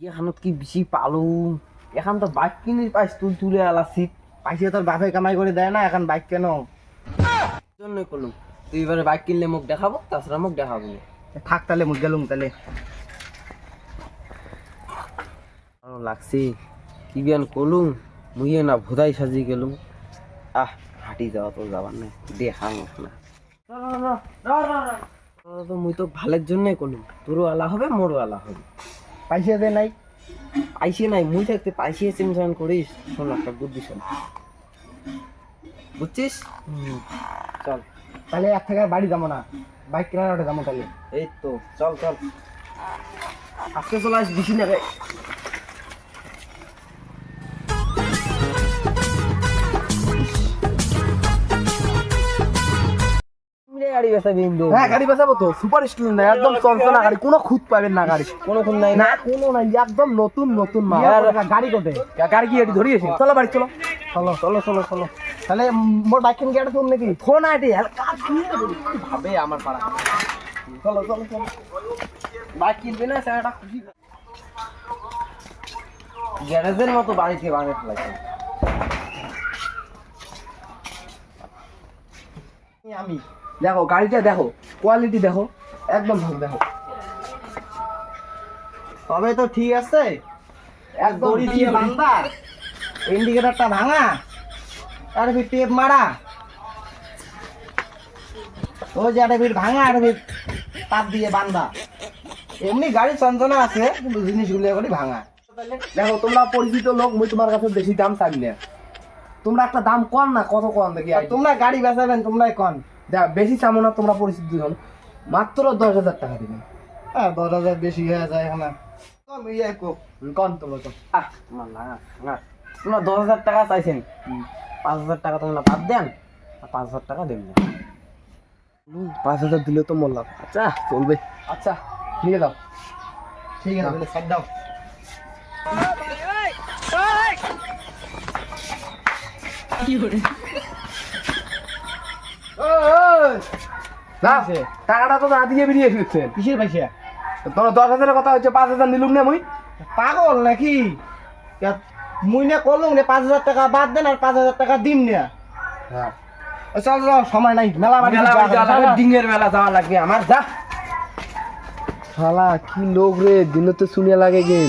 এখানত কি বেশি পালো এখন তো বাইক কিনে পাইস তুই তুলে আলাসি পাইসে তোর বাপে কামাই করে দেয় না এখন বাইক কেন জন্যই করলুম তুই এবারে বাইক কিনলে মুখ দেখাবো তাছাড়া মুখ দেখাবো না থাক তাহলে মুখ গেলুম তাহলে লাগছি কি বিয়ান করলুম মুইয়ে না ভোদাই সাজি গেলুম হাঁটি যাওয়া তো যাবার নাই দেখাম না তো মুই তো ভালের জন্যই করলুম তোরও আলা হবে মোরও আলা হবে পাইসে দে নাই পাইসে নাই মুই থাকতে পাইসে চিন্তা করিস শোন একটা বুদ্ধি শোন বুঝছিস চল তাহলে এক থেকে বাড়ি যাবো না বাইক কেনার ওটা যাবো তাহলে এই তো চল চল আজকে চলে আস বেশি না রে গাড়ি বেচাবি হ্যাঁ গাড়ি বেচাবো তো সুপার স্টুডেন্ট না একদম চলচলা গাড়ি কোনো খুঁত পাবেন না গাড়ি কোনো খুঁত নাই না কোনো নাই একদম নতুন নতুন মাল গাড়ি কোটে গাড়ি কি এটি ধরিয়েছি চলো বাড়ি চলো চলো চলো চলো চলো তাহলে মোর বাইক কিনে গেলে ফোন নাকি ফোন আইটি ভাবে আমার পাড়া চলো চলো চলো বাইক কিনবে না সেটা খুশি গ্যারেজের মতো বাড়িতে বানিয়ে ফেলাইছে আমি দেখো গাড়িটা দেখো কোয়ালিটি দেখো একদম ভালো দেখো তবে তো ঠিক আছে একদম দিয়ে বান্দা ইন্ডিকেটরটা ভাঙা আর ফির টেপ মারা ওই যে একটা ফির ভাঙা আর ফির তাপ দিয়ে বান্দা এমনি গাড়ি চঞ্চনা আছে কিন্তু জিনিসগুলো এগুলি ভাঙা দেখো তোমরা পরিচিত লোক মুই তোমার কাছে বেশি দাম চাই না তোমরা একটা দাম কম না কত কম দেখি তোমরা গাড়ি বেচাবেন তোমরাই কম বেশি চামো না তোমরা পরিচিত জন মাত্র 10,000 টাকা দিবেন 10,000 বেশি হয়ে যায় এখন কম তোমরা তো তোমরা 10,000 টাকা চাইছেন 5,000 টাকা তোমরা বাদ দেন আর 5,000 টাকা দেবেন 5,000 দিলে তো মোর লাভ আচ্ছা চলবে আচ্ছা নিয়ে যাও ঠিক আছে তাহলে সাইড দাও কি করে টাকাটা তো না দিয়ে বেরিয়ে ফিরছেন কিসের পয়সা তোমার 10,000 কথা হচ্ছে 5,000 নিলুম না মুই পাগল নাকি মুই না করলুম রে 5,000 টাকা বাদ দেন আর 5,000 টাকা দিন না হ্যাঁ চল চল সময় নাই মেলা বাড়ি ডিঙের মেলা যাওয়া লাগবে আমার যা শালা কি লোক রে দিনে তো শুনে লাগে গেল